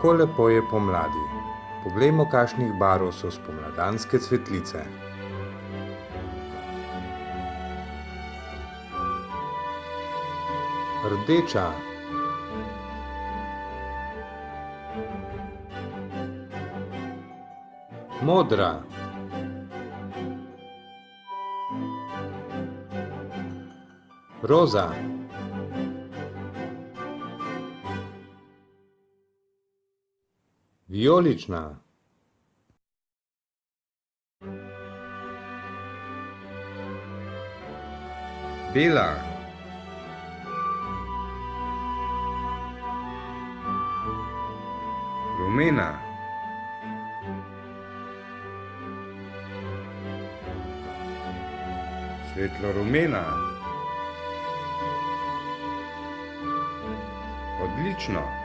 Kako lepo je pomladi. Poglejmo, kakšnih barv so spomladanske cvetlice. Rdeča. Modra. Roza. Vijolična. Bela. Rumena. Svetlo rumena. Odlično.